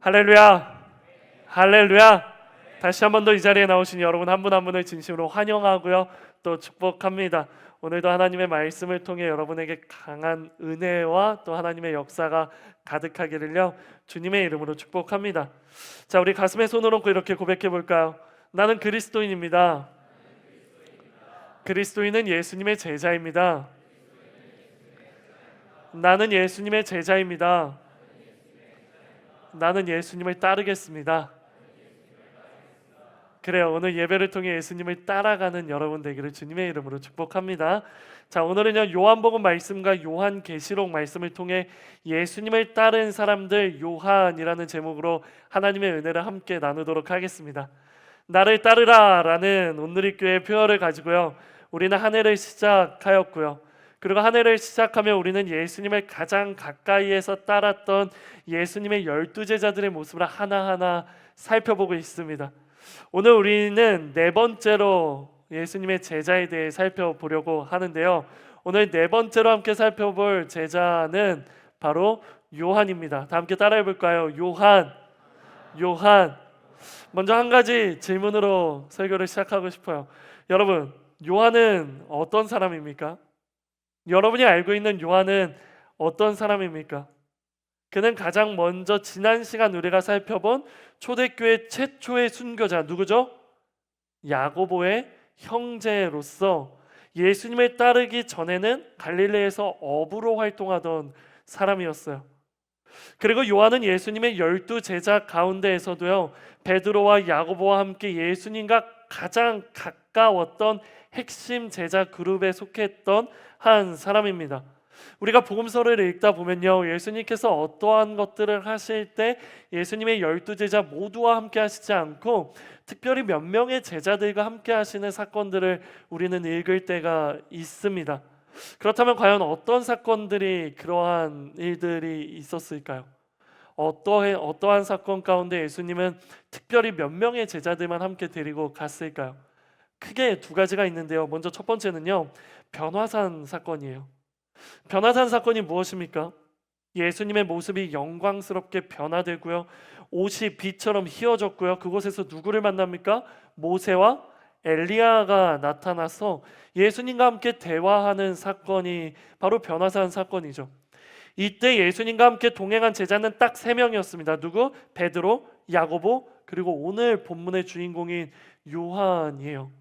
할렐루야, 할렐루야. 다시 한 번 더 이 자리에 나오신 여러분 한 분 한 분을 진심으로 환영하고요, 또 축복합니다. 오늘도 하나님의 말씀을 통해 여러분에게 강한 은혜와 또 하나님의 역사가 가득하기를요, 주님의 이름으로 축복합니다. 자, 우리 가슴에 손을 얹고 이렇게 고백해 볼까요? 나는 그리스도인입니다. 그리스도인은 예수님의 제자입니다. 나는 예수님의 제자입니다. 나는 예수님을 따르겠습니다. 그래요. 오늘 예배를 통해 예수님을 따라가는 여러분 되기를 주님의 이름으로 축복합니다. 자, 오늘은요, 요한복음 말씀과 요한계시록 말씀을 통해 예수님을 따른 사람들 요한이라는 제목으로 하나님의 은혜를 함께 나누도록 하겠습니다. 나를 따르라 라는 온누리교회의 표어를 가지고요, 우리는 한 해를 시작하였고요. 그리고 한 해를 시작하며 우리는 예수님을 가장 가까이에서 따랐던 예수님의 12제자들의 모습을 하나하나 살펴보고 있습니다. 오늘 우리는 네 번째로 예수님의 제자에 대해 살펴보려고 하는데요, 오늘 네 번째로 함께 살펴볼 제자는 바로 요한입니다. 다 함께 따라해 볼까요? 요한. 먼저 한 가지 질문으로 설교를 시작하고 싶어요. 여러분, 요한은 어떤 사람입니까? 여러분이 알고 있는 요한은 어떤 사람입니까? 그는 가장 먼저 지난 시간 우리가 살펴본 초대교회 최초의 순교자, 누구죠? 야고보의 형제로서 예수님을 따르기 전에는 갈릴리에서 어부로 활동하던 사람이었어요. 그리고 요한은 예수님의 12제자 가운데에서도요, 베드로와 야고보와 함께 예수님과 가장 가까웠던 핵심 제자 그룹에 속했던 한 사람입니다. 우리가 복음서를 읽다 보면요, 예수님께서 어떠한 것들을 하실 때 예수님의 12제자 모두와 함께 하시지 않고 특별히 몇 명의 제자들과 함께 하시는 사건들을 우리는 읽을 때가 있습니다. 그렇다면 과연 어떤 사건들이, 그러한 일들이 있었을까요? 어떠한 사건 가운데 예수님은 특별히 몇 명의 제자들만 함께 데리고 갔을까요? 크게 두 가지가 있는데요, 먼저 첫 번째는요, 변화산 사건이에요. 변화산 사건이 무엇입니까? 예수님의 모습이 영광스럽게 변화되고요, 옷이 빛처럼 휘어졌고요, 그곳에서 누구를 만납니까? 모세와 엘리야가 나타나서 예수님과 함께 대화하는 사건이 바로 변화산 사건이죠. 이때 예수님과 함께 동행한 제자는 딱 3명이었습니다. 누구? 베드로, 야고보, 그리고 오늘 본문의 주인공인 요한이에요.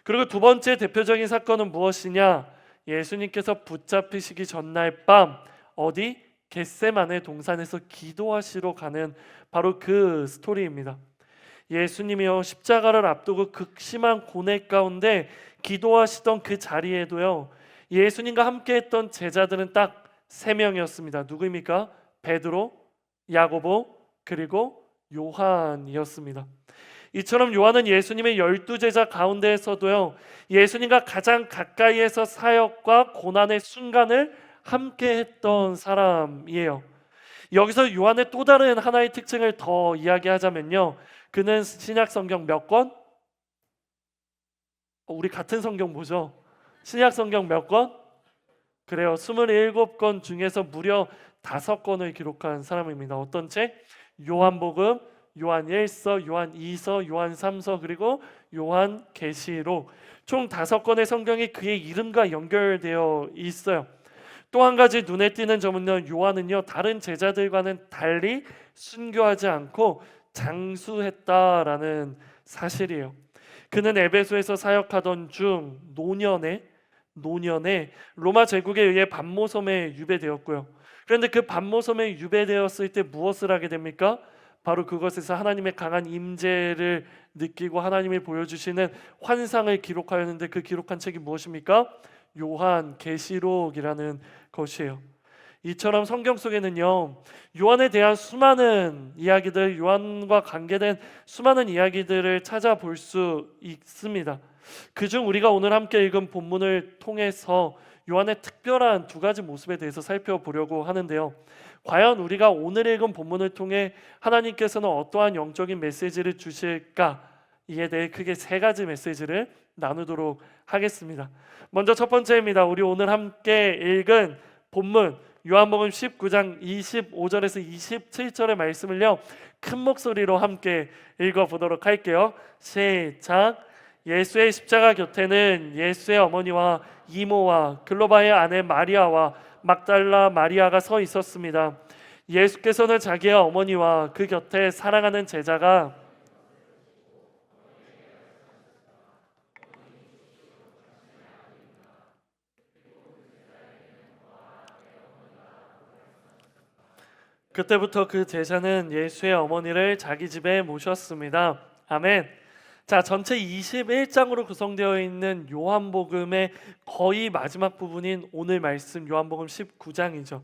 그리고 두 번째 대표적인 사건은 무엇이냐? 예수님께서 붙잡히시기 전날 밤 어디? 겟세마네 동산에서 기도하시러 가는 바로 그 스토리입니다. 예수님이요, 십자가를 앞두고 극심한 고뇌 가운데 기도하시던 그 자리에도요, 예수님과 함께했던 제자들은 딱 3명이었습니다. 누구입니까? 베드로, 야고보, 그리고 요한이었습니다. 이처럼 요한은 예수님의 12제자 가운데에서도요, 예수님과 가장 가까이에서 사역과 고난의 순간을 함께 했던 사람이에요. 여기서 요한의 또 다른 하나의 특징을 더 이야기하자면요, 그는 신약 성경 몇 권? 우리 같은 성경 보죠? 신약 성경 몇 권? 그래요. 27권 중에서 무려 5권을 기록한 사람입니다. 어떤 책? 요한복음, 요한 1서, 요한 2서, 요한 3서, 그리고 요한 계시록, 총 5권의 성경이 그의 이름과 연결되어 있어요. 또 한 가지 눈에 띄는 점은요, 요한은요, 다른 제자들과는 달리 순교하지 않고 장수했다라는 사실이에요. 그는 에베소에서 사역하던 중 노년에 로마 제국에 의해 반모섬에 유배되었고요. 그런데 그 반모섬에 유배되었을 때 무엇을 하게 됩니까? 바로 그것에서 하나님의 강한 임재를 느끼고 하나님이 보여주시는 환상을 기록하였는데, 그 기록한 책이 무엇입니까? 요한계시록이라는 것이에요. 이처럼 성경 속에는요, 요한에 대한 수많은 이야기들, 요한과 관계된 수많은 이야기들을 찾아볼 수 있습니다. 그중 우리가 오늘 함께 읽은 본문을 통해서 요한의 특별한 두 가지 모습에 대해서 살펴보려고 하는데요, 과연 우리가 오늘 읽은 본문을 통해 하나님께서는 어떠한 영적인 메시지를 주실까, 이에 대해 크게 3가지 메시지를 나누도록 하겠습니다. 먼저 첫 번째입니다. 우리 오늘 함께 읽은 본문 요한복음 19장 25절에서 27절의 말씀을요, 큰 목소리로 함께 읽어보도록 할게요. 시작. 예수의 십자가 곁에는 예수의 어머니와 이모와 글로바의 아내 마리아와 막달라 마리아가 서 있었습니다. 예수께서는 자기의 어머니와 그 곁에 사랑하는 제자가 그때부터 그 제자는 예수의 어머니를 자기 집에 모셨습니다. 아멘. 자, 전체 21장으로 구성되어 있는 요한복음의 거의 마지막 부분인 오늘 말씀 요한복음 19장이죠.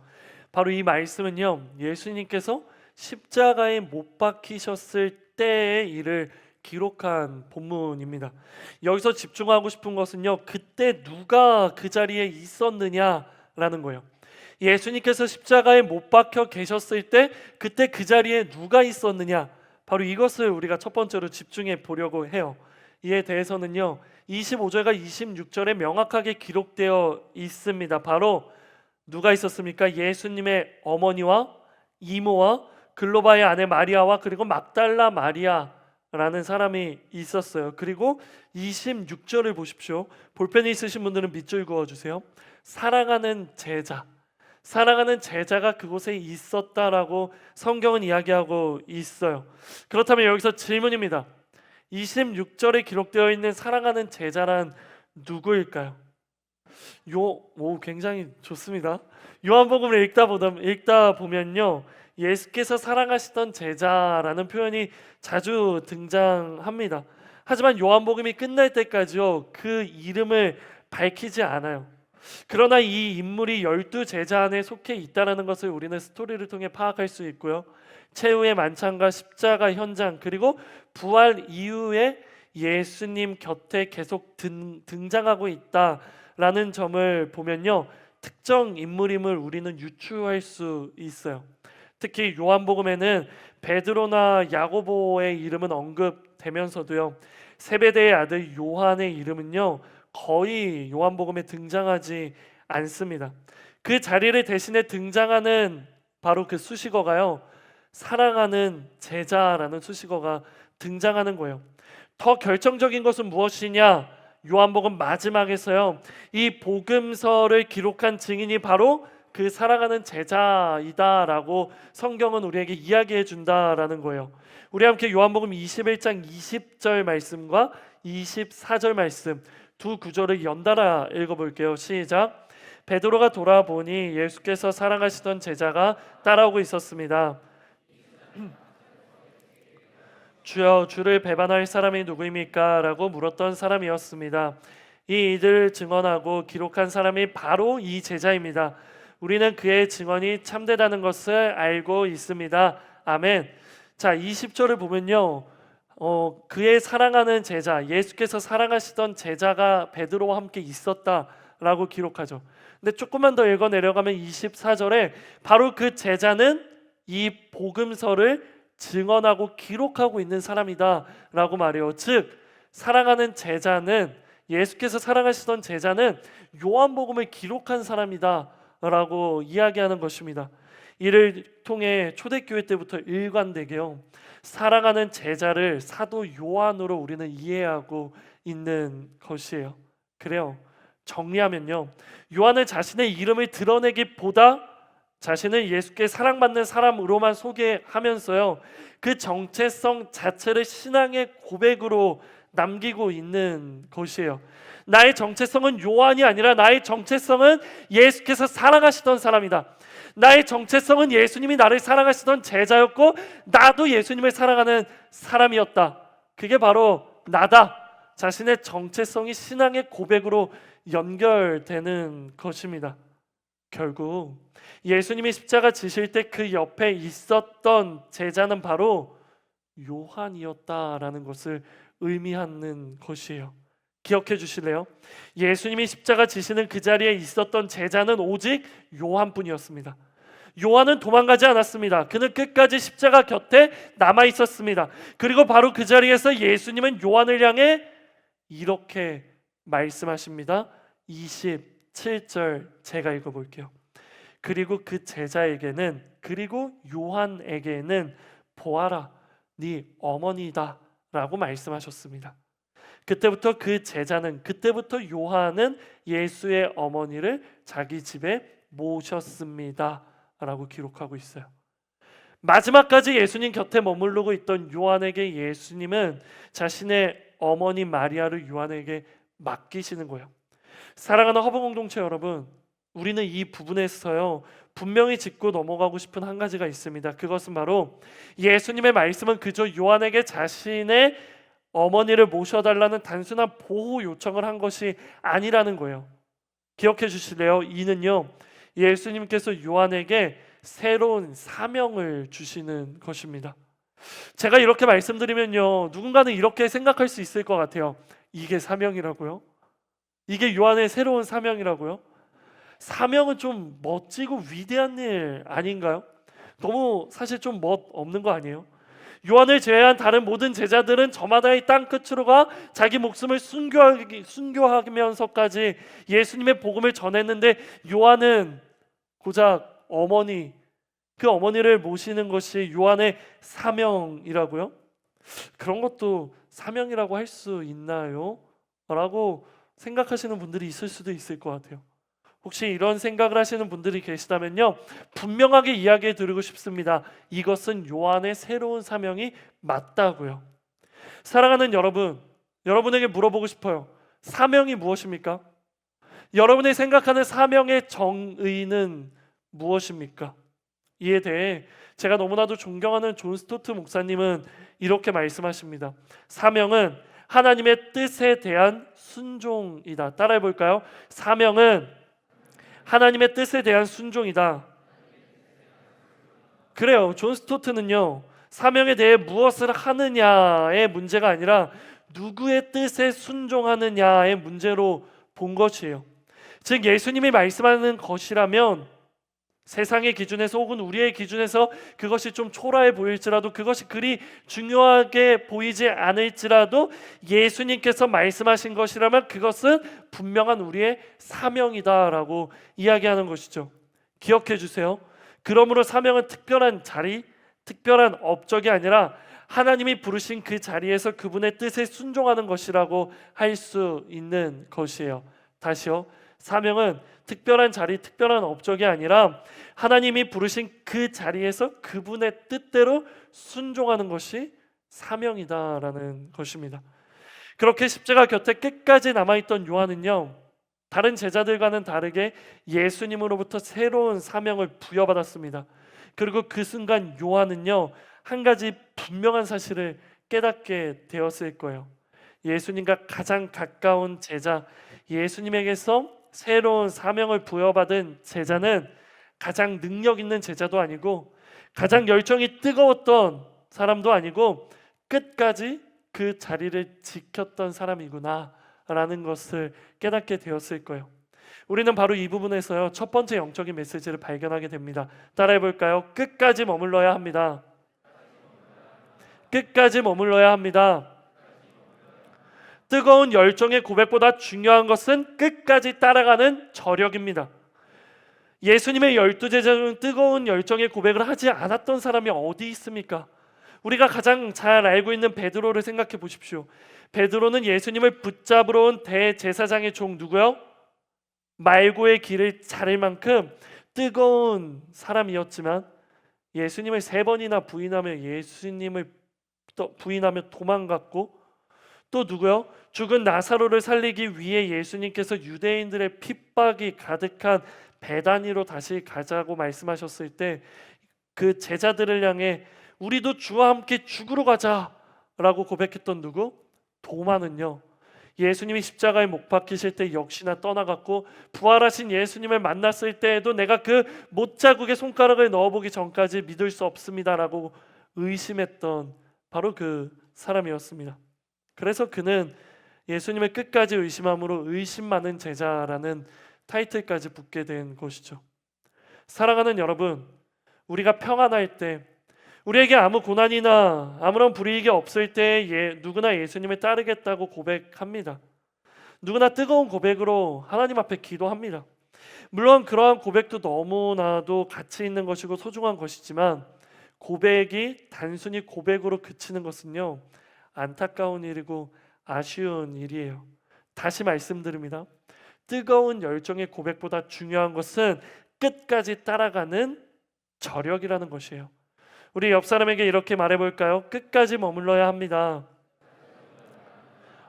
바로 이 말씀은요, 예수님께서 십자가에 못 박히셨을 때의 일을 기록한 본문입니다. 여기서 집중하고 싶은 것은요, 그때 누가 그 자리에 있었느냐라는 거예요. 예수님께서 십자가에 못 박혀 계셨을 때 그때 그 자리에 누가 있었느냐, 바로 이것을 우리가 첫 번째로 집중해 보려고 해요. 이에 대해서는요, 25절과 26절에 명확하게 기록되어 있습니다. 바로 누가 있었습니까? 예수님의 어머니와 이모와 글로바의 아내 마리아와 그리고 막달라 마리아라는 사람이 있었어요. 그리고 26절을 보십시오. 볼펜이 있으신 분들은 밑줄 그어주세요. 사랑하는 제자가 그곳에 있었다라고 성경은 이야기하고 있어요. 그렇다면 여기서 질문입니다. 26절에 기록되어 있는 사랑하는 제자란 누구일까요? 굉장히 좋습니다. 요한복음을 읽다 보면요, 예수께서 사랑하시던 제자라는 표현이 자주 등장합니다. 하지만 요한복음이 끝날 때까지요, 그 이름을 밝히지 않아요. 그러나 이 인물이 12제자 안에 속해 있다는 것을 우리는 스토리를 통해 파악할 수 있고요, 최후의 만찬과 십자가 현장 그리고 부활 이후에 예수님 곁에 계속 등장하고 있다라는 점을 보면요, 특정 인물임을 우리는 유추할 수 있어요. 특히 요한복음에는 베드로나 야고보의 이름은 언급되면서도요, 세베대의 아들 요한의 이름은요 거의 요한복음에 등장하지 않습니다. 그 자리를 대신에 등장하는 바로 그 수식어가요, 사랑하는 제자라는 수식어가 등장하는 거예요. 더 결정적인 것은 무엇이냐? 요한복음 마지막에서요, 이 복음서를 기록한 증인이 바로 그 사랑하는 제자이다라고 성경은 우리에게 이야기해 준다라는 거예요. 우리 함께 요한복음 21장 20절 말씀과 24절 말씀 두 구절을 연달아 읽어볼게요. 시작. 베드로가 돌아보니 예수께서 사랑하시던 제자가 따라오고 있었습니다. 주여, 주를 배반할 사람이 누구입니까? 라고 물었던 사람이었습니다. 이 일을 증언하고 기록한 사람이 바로 이 제자입니다. 우리는 그의 증언이 참되다는 것을 알고 있습니다. 아멘. 자, 20절을 보면요, 그의 사랑하는 제자, 예수께서 사랑하시던 제자가 베드로와 함께 있었다라고 기록하죠. 근데 조금만 더 읽어 내려가면 24절에 바로 그 제자는 이 복음서를 증언하고 기록하고 있는 사람이다라고 말해요. 즉, 사랑하는 제자는, 예수께서 사랑하시던 제자는 요한복음을 기록한 사람이다라고 이야기하는 것입니다. 이를 통해 초대교회 때부터 일관되게요, 사랑하는 제자를 사도 요한으로 우리는 이해하고 있는 것이에요. 그래요. 정리하면요, 요한은 자신의 이름을 드러내기보다 자신을 예수께 사랑받는 사람으로만 소개하면서요, 그 정체성 자체를 신앙의 고백으로 남기고 있는 것이에요. 나의 정체성은 요한이 아니라 나의 정체성은 예수께서 사랑하시던 사람이다. 나의 정체성은 예수님이 나를 사랑하시던 제자였고 나도 예수님을 사랑하는 사람이었다. 그게 바로 나다. 자신의 정체성이 신앙의 고백으로 연결되는 것입니다. 결국 예수님이 십자가 지실 때 그 옆에 있었던 제자는 바로 요한이었다라는 것을 의미하는 것이에요. 기억해 주실래요? 예수님이 십자가 지시는 그 자리에 있었던 제자는 오직 요한뿐이었습니다. 요한은 도망가지 않았습니다. 그는 끝까지 십자가 곁에 남아 있었습니다. 그리고 바로 그 자리에서 예수님은 요한을 향해 이렇게 말씀하십니다. 27절 제가 읽어볼게요. 그리고 그 제자에게는, 그리고 요한에게는 보아라, 네 어머니다 라고 말씀하셨습니다. 그때부터 그 제자는, 그때부터 요한은 예수의 어머니를 자기 집에 모셨습니다 라고 기록하고 있어요. 마지막까지 예수님 곁에 머무르고 있던 요한에게 예수님은 자신의 어머니 마리아를 요한에게 맡기시는 거예요. 사랑하는 허브 공동체 여러분, 우리는 이 부분에서요 분명히 짚고 넘어가고 싶은 한 가지가 있습니다. 그것은 바로 예수님의 말씀은 그저 요한에게 자신의 어머니를 모셔달라는 단순한 보호 요청을 한 것이 아니라는 거예요. 기억해 주실래요? 이는요, 예수님께서 요한에게 새로운 사명을 주시는 것입니다. 제가 이렇게 말씀드리면요, 누군가는 이렇게 생각할 수 있을 것 같아요. 이게 사명이라고요? 이게 요한의 새로운 사명이라고요? 사명은 좀 멋지고 위대한 일 아닌가요? 너무 사실 좀 멋 없는 거 아니에요? 요한을 제외한 다른 모든 제자들은 저마다의 땅 끝으로 가 자기 목숨을 순교하면서까지 예수님의 복음을 전했는데, 요한은 고작 어머니, 그 어머니를 모시는 것이 요한의 사명이라고요? 그런 것도 사명이라고 할 수 있나요? 라고 생각하시는 분들이 있을 수도 있을 것 같아요. 혹시 이런 생각을 하시는 분들이 계시다면요, 분명하게 이야기해 드리고 싶습니다. 이것은 요한의 새로운 사명이 맞다고요. 사랑하는 여러분, 여러분에게 물어보고 싶어요. 사명이 무엇입니까? 여러분이 생각하는 사명의 정의는 무엇입니까? 이에 대해 제가 너무나도 존경하는 존 스토트 목사님은 이렇게 말씀하십니다. 사명은 하나님의 뜻에 대한 순종이다. 따라해 볼까요? 사명은 하나님의 뜻에 대한 순종이다. 그래요. 존 스토트는요, 사명에 대해 무엇을 하느냐의 문제가 아니라 누구의 뜻에 순종하느냐의 문제로 본 것이에요. 즉 예수님이 말씀하는 것이라면 세상의 기준에서 혹은 우리의 기준에서 그것이 좀 초라해 보일지라도, 그것이 그리 중요하게 보이지 않을지라도 예수님께서 말씀하신 것이라면 그것은 분명한 우리의 사명이다라고 이야기하는 것이죠. 기억해 주세요. 그러므로 사명은 특별한 자리, 특별한 업적이 아니라 하나님이 부르신 그 자리에서 그분의 뜻에 순종하는 것이라고 할 수 있는 것이에요. 다시요. 사명은 특별한 자리, 특별한 업적이 아니라 하나님이 부르신 그 자리에서 그분의 뜻대로 순종하는 것이 사명이다라는 것입니다. 그렇게 십자가 곁에 끝까지 남아있던 요한은요, 다른 제자들과는 다르게 예수님으로부터 새로운 사명을 부여받았습니다. 그리고 그 순간 요한은요, 한 가지 분명한 사실을 깨닫게 되었을 거예요. 예수님과 가장 가까운 제자, 예수님에게서 새로운 사명을 부여받은 제자는 가장 능력 있는 제자도 아니고 가장 열정이 뜨거웠던 사람도 아니고 끝까지 그 자리를 지켰던 사람이구나 라는 것을 깨닫게 되었을 거예요. 우리는 바로 이 부분에서요, 첫 번째 영적인 메시지를 발견하게 됩니다. 따라해 볼까요? 끝까지 머물러야 합니다. 끝까지 머물러야 합니다. 뜨거운 열정의 고백보다 중요한 것은 끝까지 따라가는 저력입니다. 예수님의 12제자 중 뜨거운 열정의 고백을 하지 않았던 사람이 어디 있습니까? 우리가 가장 잘 알고 있는 베드로를 생각해 보십시오. 베드로는 예수님을 붙잡으러 온 대제사장의 종 누구요? 말고의 길을 자를 만큼 뜨거운 사람이었지만 예수님을 3번이나 부인하며 도망갔고, 또 누구요? 죽은 나사로를 살리기 위해 예수님께서 유대인들의 핍박이 가득한 베다니로 다시 가자고 말씀하셨을 때 그 제자들을 향해 우리도 주와 함께 죽으러 가자라고 고백했던 누구? 도마는요, 예수님이 십자가에 못 박히실 때 역시나 떠나갔고, 부활하신 예수님을 만났을 때에도 내가 그 못자국에 손가락을 넣어보기 전까지 믿을 수 없습니다라고 의심했던 바로 그 사람이었습니다. 그래서 그는 예수님을 끝까지 의심함으로 의심 많은 제자라는 타이틀까지 붙게 된 것이죠. 사랑하는 여러분, 우리가 평안할 때, 우리에게 아무 고난이나 아무런 불이익이 없을 때 누구나 예수님을 따르겠다고 고백합니다. 누구나 뜨거운 고백으로 하나님 앞에 기도합니다. 물론 그러한 고백도 너무나도 가치 있는 것이고 소중한 것이지만 고백이 단순히 고백으로 그치는 것은요, 안타까운 일이고 아쉬운 일이에요. 다시 말씀드립니다. 뜨거운 열정의 고백보다 중요한 것은 끝까지 따라가는 저력이라는 것이에요. 우리 옆 사람에게 이렇게 말해볼까요? 끝까지 머물러야 합니다.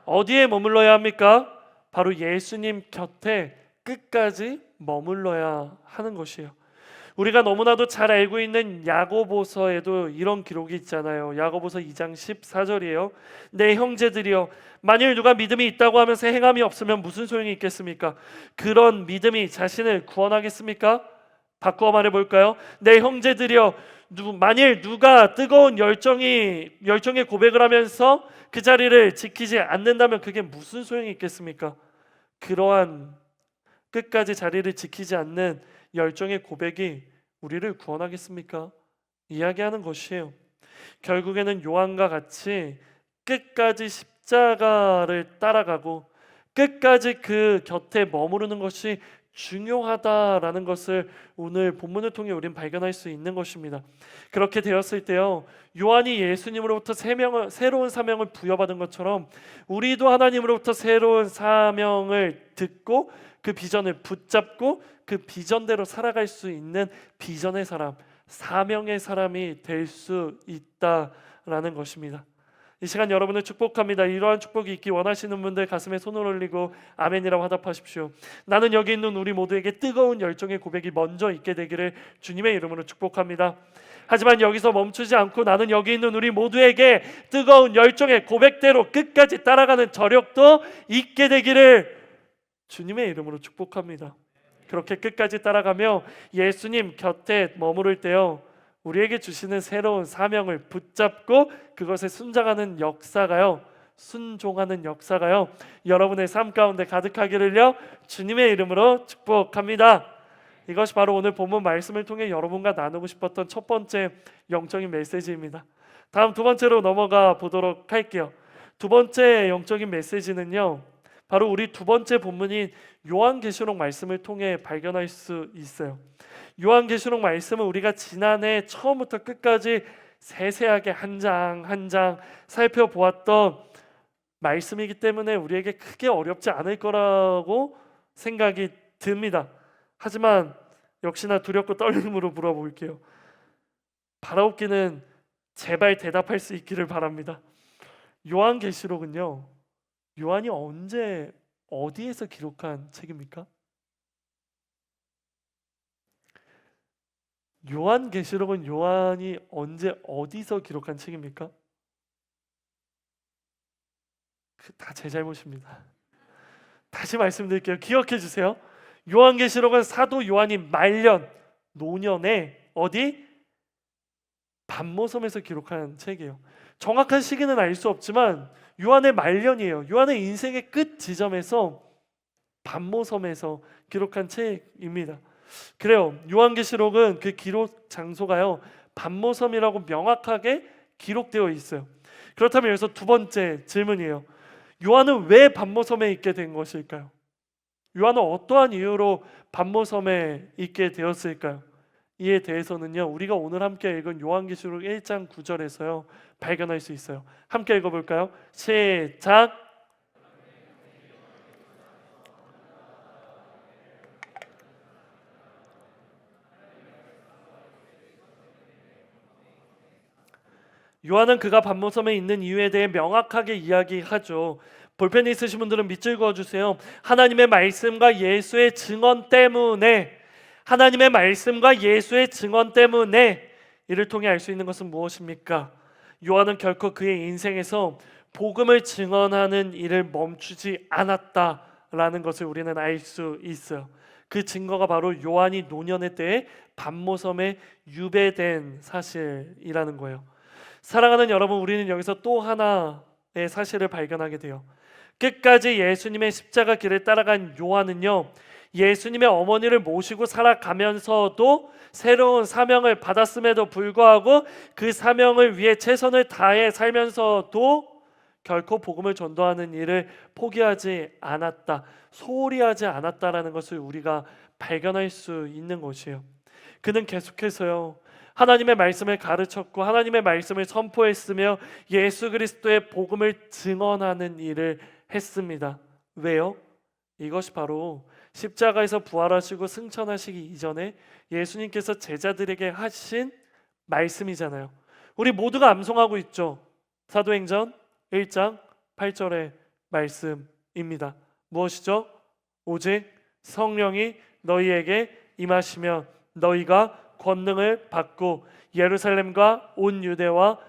어디에 머물러야 합니까? 바로 예수님 곁에 끝까지 머물러야 하는 것이에요. 우리가 너무나도 잘 알고 있는 야고보서에도 이런 기록이 있잖아요. 야고보서 2장 14절이에요. 내 형제들이여, 만일 누가 믿음이 있다고 하면서 행함이 없으면 무슨 소용이 있겠습니까? 그런 믿음이 자신을 구원하겠습니까? 바꾸어 말해 볼까요? 내 형제들이여, 만일 누가 뜨거운 열정의 고백을 하면서 그 자리를 지키지 않는다면 그게 무슨 소용이 있겠습니까? 그러한 끝까지 자리를 지키지 않는 열정의 고백이 우리를 구원하겠습니까? 이야기하는 것이에요. 결국에는 요한과 같이 끝까지 십자가를 따라가고 끝까지 그 곁에 머무르는 것이 중요하다라는 것을 오늘 본문을 통해 우린 발견할 수 있는 것입니다. 그렇게 되었을 때요, 요한이 예수님으로부터 새로운 사명을 부여받은 것처럼 우리도 하나님으로부터 새로운 사명을 듣고 그 비전을 붙잡고 그 비전대로 살아갈 수 있는 비전의 사람, 사명의 사람이 될 수 있다라는 것입니다. 이 시간 여러분을 축복합니다. 이러한 축복이 있기 원하시는 분들 가슴에 손을 올리고 아멘이라고 화답하십시오. 나는 여기 있는 우리 모두에게 뜨거운 열정의 고백이 먼저 있게 되기를 주님의 이름으로 축복합니다. 하지만 여기서 멈추지 않고 나는 여기 있는 우리 모두에게 뜨거운 열정의 고백대로 끝까지 따라가는 저력도 있게 되기를 주님의 이름으로 축복합니다. 그렇게 끝까지 따라가며 예수님 곁에 머무를 때요, 우리에게 주시는 새로운 사명을 붙잡고 그것에 순종하는 역사가요 여러분의 삶 가운데 가득하기를요 주님의 이름으로 축복합니다. 이것이 바로 오늘 본문 말씀을 통해 여러분과 나누고 싶었던 첫 번째 영적인 메시지입니다. 다음 두 번째로 넘어가 보도록 할게요. 두 번째 영적인 메시지는요, 바로 우리 두 번째 본문인 요한계시록 말씀을 통해 발견할 수 있어요. 요한계시록 말씀은 우리가 지난해 처음부터 끝까지 세세하게 한 장 한 장 살펴보았던 말씀이기 때문에 우리에게 크게 어렵지 않을 거라고 생각이 듭니다. 하지만 역시나 두렵고 떨림으로 물어볼게요. 바라옵기는 제발 대답할 수 있기를 바랍니다. 요한계시록은요, 요한이 언제 어디에서 기록한 책입니까? 요한계시록은 요한이 언제 어디서 기록한 책입니까? 다 제 잘못입니다. 다시 말씀드릴게요. 기억해 주세요. 요한계시록은 사도 요한이 말년 노년에 어디? patmos섬에서 기록한 책이에요. 정확한 시기는 알 수 없지만 요한의 말년이에요. 요한의 인생의 끝 지점에서 patmos섬에서 기록한 책입니다. 그래요. 요한계시록은 그 기록 장소가요 patmos섬이라고 명확하게 기록되어 있어요. 그렇다면 여기서 두 번째 질문이에요. 요한은 왜 patmos섬에 있게 된 것일까요? 요한은 어떠한 이유로 patmos섬에 있게 되었을까요? 이에 대해서는요, 우리가 오늘 함께 읽은 요한계시록 1장 9절에서요 발견할 수 있어요. 함께 읽어볼까요? 시작. 요한은 그가 patmos섬에 있는 이유에 대해 명확하게 이야기하죠. 볼펜이 있으신 분들은 밑줄 그어주세요. 하나님의 말씀과 예수의 증언 때문에, 하나님의 말씀과 예수의 증언 때문에 이를 통해 알 수 있는 것은 무엇입니까? 요한은 결코 그의 인생에서 복음을 증언하는 일을 멈추지 않았다라는 것을 우리는 알 수 있어요. 그 증거가 바로 요한이 노년의 때에 patmos섬에 유배된 사실이라는 거예요. 사랑하는 여러분, 우리는 여기서 또 하나의 사실을 발견하게 돼요. 끝까지 예수님의 십자가 길을 따라간 요한은요, 예수님의 어머니를 모시고 살아가면서도 새로운 사명을 받았음에도 불구하고 그 사명을 위해 최선을 다해 살면서도 결코 복음을 전도하는 일을 포기하지 않았다, 소홀히 하지 않았다라는 것을 우리가 발견할 수 있는 것이에요. 그는 계속해서요, 하나님의 말씀을 가르쳤고 하나님의 말씀을 선포했으며 예수 그리스도의 복음을 증언하는 일을 했습니다. 왜요? 이것이 바로 십자가에서 부활하시고 승천하시기 이전에 예수님께서 제자들에게 하신 말씀이잖아요. 우리 모두가 암송하고 있죠. 사도행전 1장 8절의 말씀입니다. 무엇이죠? 오직 성령이 너희에게 임하시면 너희가 권능을 받고 예루살렘과 온 유대와,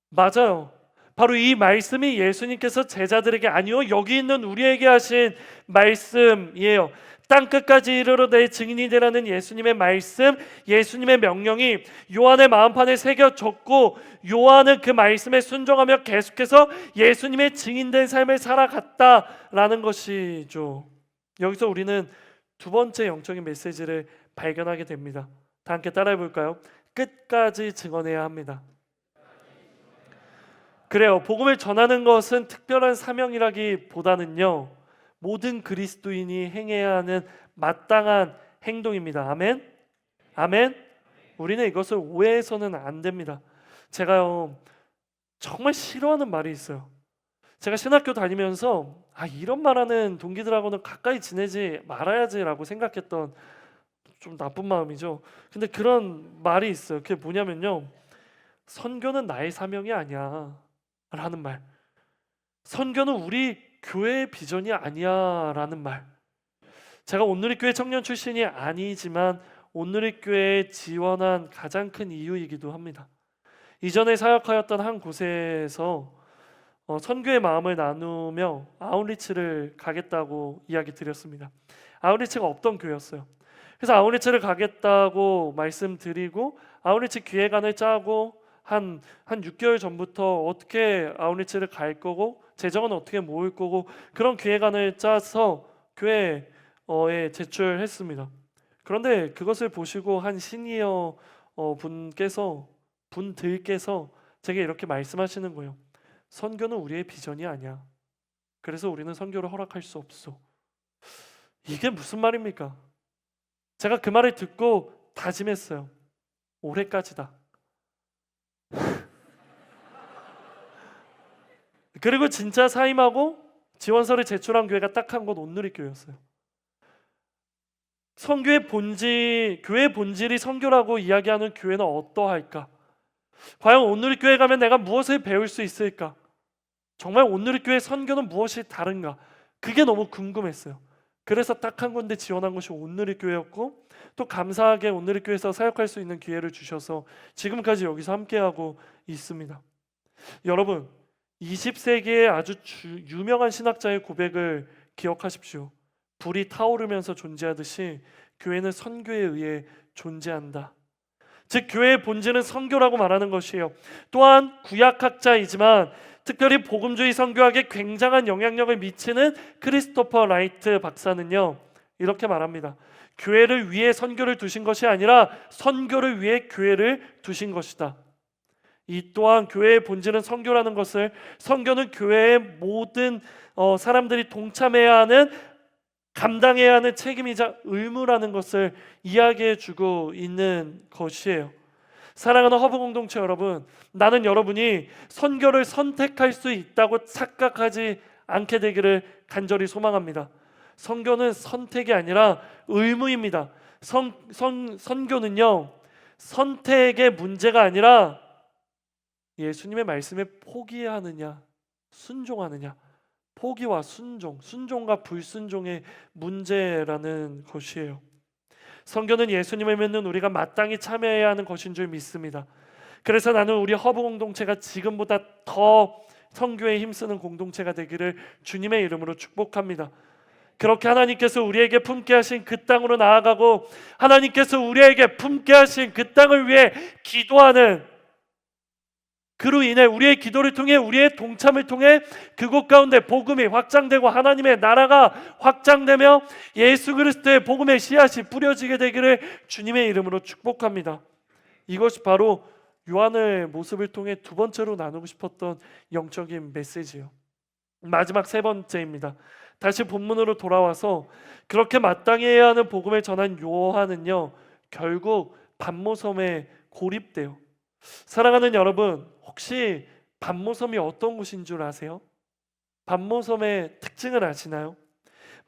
맞아요. 바로 이 말씀이 예수님께서 제자들에게, 아니요, 여기 있는 우리에게 하신 말씀이에요. 땅끝까지 이르러 내 증인이 되라는 예수님의 말씀, 예수님의 명령이 요한의 마음판에 새겨졌고 요한은 그 말씀에 순종하며 계속해서 예수님의 증인된 삶을 살아갔다라는 것이죠. 여기서 우리는 두 번째 영적인 메시지를 발견하게 됩니다. 다 함께 따라해 볼까요? 끝까지 증언해야 합니다. 그래요. 복음을 전하는 것은 특별한 사명이라기보다는요, 모든 그리스도인이 행해야 하는 마땅한 행동입니다. 아멘? 아멘? 우리는 이것을 오해해서는 안 됩니다. 제가요, 정말 싫어하는 말이 있어요. 제가 신학교 다니면서 이런 말하는 동기들하고는 가까이 지내지 말아야지라고 생각했던, 좀 나쁜 마음이죠. 근데 그런 말이 있어요. 그게 뭐냐면요, 선교는 나의 사명이 아니야 라는 말, 선교는 우리 교회의 비전이 아니야 라는 말. 제가 온누리교회 청년 출신이 아니지만 온누리교회에 지원한 가장 큰 이유이기도 합니다. 이전에 사역하였던 한 곳에서 선교의 마음을 나누며 아웃리치를 가겠다고 이야기 드렸습니다. 아웃리치가 없던 교회였어요. 그래서 아웃리치를 가겠다고 말씀드리고 아웃리치 기획안을 짜고 한 6개월 전부터 어떻게 아웃리치를 갈 거고 재정은 어떻게 모을 거고 그런 기획안을 짜서 교회에 제출했습니다. 그런데 그것을 보시고 한 시니어 분들께서 제게 이렇게 말씀하시는 거예요. 선교는 우리의 비전이 아니야. 그래서 우리는 선교를 허락할 수 없어. 이게 무슨 말입니까? 제가 그 말을 듣고 다짐했어요. 올해까지다. 그리고 진짜 사임하고 지원서를 제출한 교회가 딱 한 곳 온누리교회였어요. 선교의 본질, 교회의 본질이 선교라고 이야기하는 교회는 어떠할까? 과연 온누리교회 가면 내가 무엇을 배울 수 있을까? 정말 온누리교회 선교는 무엇이 다른가? 그게 너무 궁금했어요. 그래서 딱 한 군데 지원한 것이 온누리교회였고, 또 감사하게 온누리교회에서 사역할 수 있는 기회를 주셔서 지금까지 여기서 함께하고 있습니다. 여러분, 20세기의 아주 유명한 신학자의 고백을 기억하십시오. 불이 타오르면서 존재하듯이 교회는 선교에 의해 존재한다. 즉 교회의 본질은 선교라고 말하는 것이에요. 또한 구약학자이지만 특별히 복음주의 선교학에 굉장한 영향력을 미치는 크리스토퍼 라이트 박사는요, 이렇게 말합니다. 교회를 위해 선교를 두신 것이 아니라 선교를 위해 교회를 두신 것이다. 이 또한 교회의 본질은 선교라는 것을, 선교는 교회의 모든 사람들이 동참해야 하는, 감당해야 하는 책임이자 의무라는 것을 이야기해주고 있는 것이에요. 사랑하는 허브 공동체 여러분, 나는 여러분이 선교를 선택할 수 있다고 착각하지 않게 되기를 간절히 소망합니다. 선교는 선택이 아니라 의무입니다. 선교는요, 선택의 문제가 아니라 예수님의 말씀에 포기하느냐 순종하느냐, 포기와 순종, 순종과 불순종의 문제라는 것이에요. 선교는 예수님을 믿는 우리가 마땅히 참여해야 하는 것인 줄 믿습니다. 그래서 나는 우리 허브 공동체가 지금보다 더 선교에 힘쓰는 공동체가 되기를 주님의 이름으로 축복합니다. 그렇게 하나님께서 우리에게 품게 하신 그 땅으로 나아가고 하나님께서 우리에게 품게 하신 그 땅을 위해 기도하는, 그로 인해 우리의 기도를 통해 우리의 동참을 통해 그곳 가운데 복음이 확장되고 하나님의 나라가 확장되며 예수 그리스도의 복음의 씨앗이 뿌려지게 되기를 주님의 이름으로 축복합니다. 이것이 바로 요한의 모습을 통해 두 번째로 나누고 싶었던 영적인 메시지요. 마지막 세 번째입니다. 다시 본문으로 돌아와서 그렇게 마땅히 해야 하는 복음을 전한 요한은요, 결국 반모섬에 고립돼요. 사랑하는 여러분, 혹시 반모섬이 어떤 곳인 줄 아세요? 반모섬의 특징을 아시나요?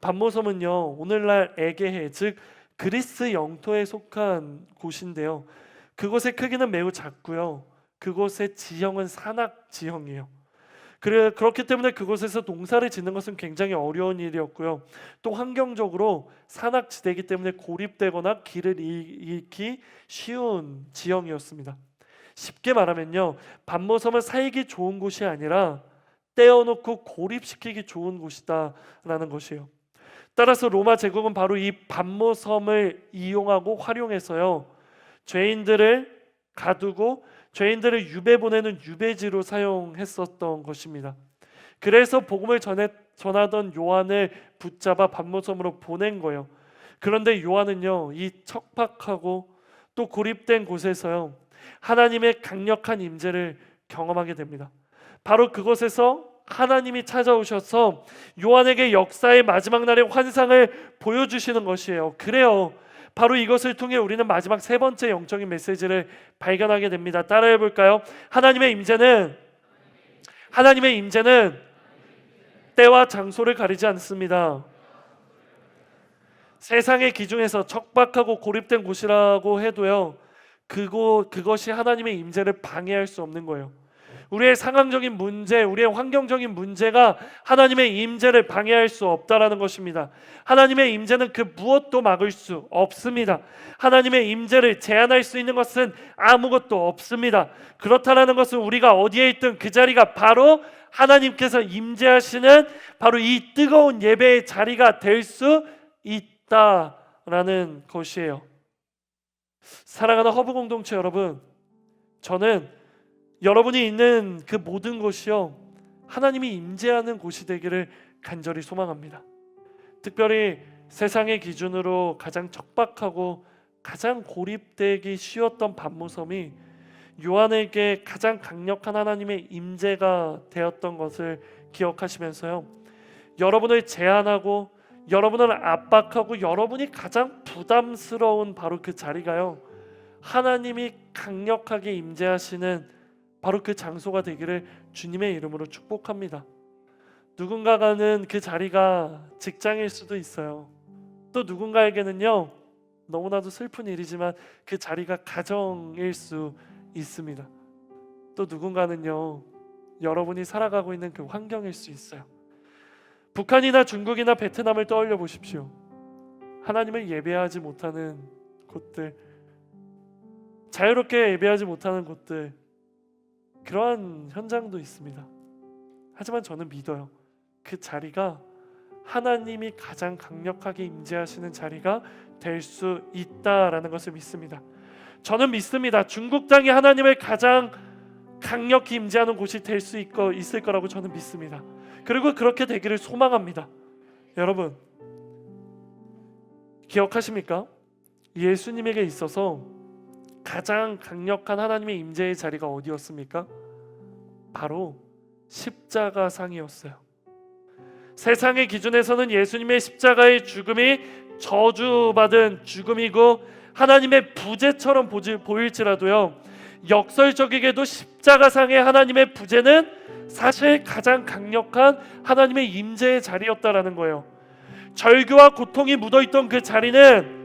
반모섬은요, 오늘날 에게해, 즉 그리스 영토에 속한 곳인데요. 그곳의 크기는 매우 작고요. 그곳의 지형은 산악 지형이에요. 그렇기 때문에 그곳에서 농사를 짓는 것은 굉장히 어려운 일이었고요. 또 환경적으로 산악지대이기 때문에 고립되거나 길을 잃기 쉬운 지형이었습니다. 쉽게 말하면요, 반모섬은 살기 좋은 곳이 아니라 떼어놓고 고립시키기 좋은 곳이다라는 것이에요. 따라서 로마 제국은 바로 이 반모섬을 이용하고 활용해서요, 죄인들을 가두고 죄인들을 유배 보내는 유배지로 사용했었던 것입니다. 그래서 복음을 전하던 요한을 붙잡아 반모섬으로 보낸 거예요. 그런데 요한은요, 이 척박하고 또 고립된 곳에서요, 하나님의 강력한 임재를 경험하게 됩니다. 바로 그곳에서 하나님이 찾아오셔서 요한에게 역사의 마지막 날의 환상을 보여주시는 것이에요. 그래요, 바로 이것을 통해 우리는 마지막 세 번째 영적인 메시지를 발견하게 됩니다. 따라해 볼까요? 하나님의 임재는 때와 장소를 가리지 않습니다. 세상의 기준에서 척박하고 고립된 곳이라고 해도요, 그것이 하나님의 임재를 방해할 수 없는 거예요. 우리의 상황적인 문제, 우리의 환경적인 문제가 하나님의 임재를 방해할 수 없다라는 것입니다. 하나님의 임재는 그 무엇도 막을 수 없습니다. 하나님의 임재를 제한할 수 있는 것은 아무것도 없습니다. 그렇다라는 것은 우리가 어디에 있든 그 자리가 바로 하나님께서 임재하시는 바로 이 뜨거운 예배의 자리가 될 수 있다라는 것이에요. 사랑하는 허브 공동체 여러분, 저는 여러분이 있는 그 모든 곳이요, 하나님이 임재하는 곳이 되기를 간절히 소망합니다. 특별히 세상의 기준으로 가장 척박하고 가장 고립되기 쉬웠던 반모섬이 요한에게 가장 강력한 하나님의 임재가 되었던 것을 기억하시면서요, 여러분을 제한하고 여러분을 압박하고 여러분이 가장 부담스러운 바로 그 자리가요, 하나님이 강력하게 임재하시는 바로 그 장소가 되기를 주님의 이름으로 축복합니다. 누군가가는 그 자리가 직장일 수도 있어요. 또 누군가에게는요, 너무나도 슬픈 일이지만 그 자리가 가정일 수 있습니다. 또 누군가는요, 여러분이 살아가고 있는 그 환경일 수 있어요. 북한이나 중국이나 베트남을 떠올려 보십시오. 하나님을 예배하지 못하는 곳들, 자유롭게 예배하지 못하는 곳들, 그러한 현장도 있습니다. 하지만 저는 믿어요. 그 자리가 하나님이 가장 강력하게 임재하시는 자리가 될 수 있다라는 것을 믿습니다. 저는 믿습니다. 중국 땅이 하나님을 가장 강력히 임재하는 곳이 될 수 있을 거라고 저는 믿습니다. 그리고 그렇게 되기를 소망합니다. 여러분, 기억하십니까? 예수님에게 있어서 가장 강력한 하나님의 임재의 자리가 어디였습니까? 바로 십자가상이었어요. 세상의 기준에서는 예수님의 십자가의 죽음이 저주받은 죽음이고 하나님의 부재처럼 보일지라도요, 역설적이게도 십자가상의 하나님의 부재는 사실 가장 강력한 하나님의 임재의 자리였다라는 거예요. 절규와 고통이 묻어있던 그 자리는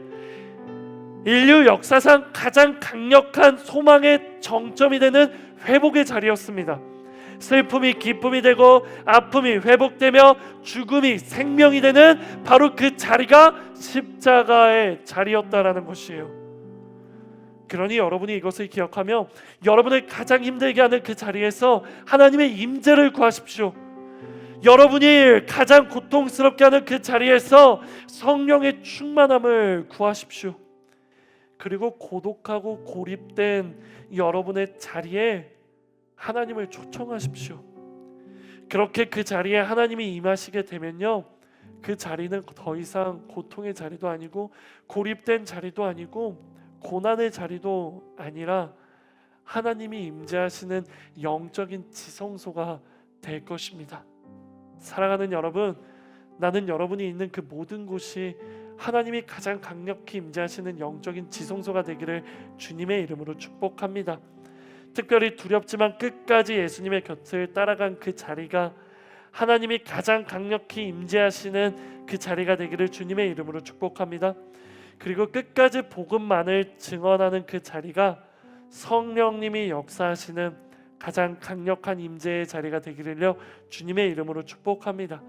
인류 역사상 가장 강력한 소망의 정점이 되는 회복의 자리였습니다. 슬픔이 기쁨이 되고 아픔이 회복되며 죽음이 생명이 되는 바로 그 자리가 십자가의 자리였다라는 것이에요. 그러니 여러분이 이것을 기억하며 여러분을 가장 힘들게 하는 그 자리에서 하나님의 임재를 구하십시오. 여러분이 가장 고통스럽게 하는 그 자리에서 성령의 충만함을 구하십시오. 그리고 고독하고 고립된 여러분의 자리에 하나님을 초청하십시오. 그렇게 그 자리에 하나님이 임하시게 되면요, 그 자리는 더 이상 고통의 자리도 아니고 고립된 자리도 아니고 고난의 자리도 아니라 하나님이 임재하시는 영적인 지성소가 될 것입니다. 사랑하는 여러분, 나는 여러분이 있는 그 모든 곳이 하나님이 가장 강력히 임재하시는 영적인 지성소가 되기를 주님의 이름으로 축복합니다. 특별히 두렵지만 끝까지 예수님의 곁을 따라간 그 자리가 하나님이 가장 강력히 임재하시는 그 자리가 되기를 주님의 이름으로 축복합니다. 그리고 끝까지 복음만을 증언하는 그 자리가 성령님이 역사하시는 가장 강력한 임재의 자리가 되기를요 주님의 이름으로 축복합니다.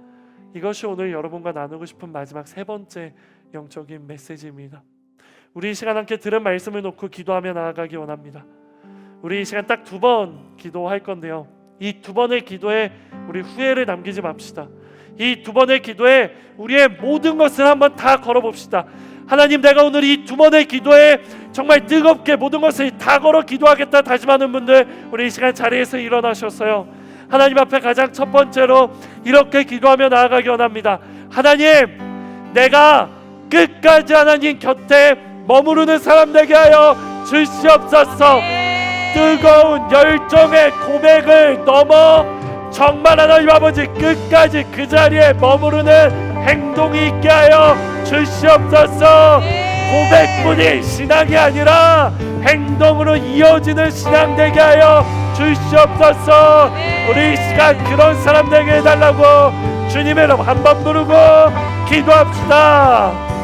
이것이 오늘 여러분과 나누고 싶은 마지막 세 번째 영적인 메시지입니다. 우리 이 시간 함께 들은 말씀을 놓고 기도하며 나아가기 원합니다. 우리 이 시간 딱 2번 기도할 건데요, 이 2번의 기도에 우리 후회를 남기지 맙시다. 이 2번의 기도에 우리의 모든 것을 한번 다 걸어봅시다. 하나님, 내가 오늘 이 2번의 기도에 정말 뜨겁게 모든 것을 다 걸어 기도하겠다 다짐하는 분들, 우리 이 시간 자리에서 일어나셨어요. 하나님 앞에 가장 첫 번째로 이렇게 기도하며 나아가기 원합니다. 하나님, 내가 끝까지 하나님 곁에 머무르는 사람 되게 하여 주시옵소서. 뜨거운 열정의 고백을 넘어 정말 하나님 아버지 끝까지 그 자리에 머무르는 행동이 있게 하여 주시옵소서. 고백뿐이 신앙이 아니라 행동으로 이어지는 신앙 되게 하여 주시옵소서. 우리 이 시간 그런 사람 되게 해달라고 주님의 이름 한번 부르고 기도합시다.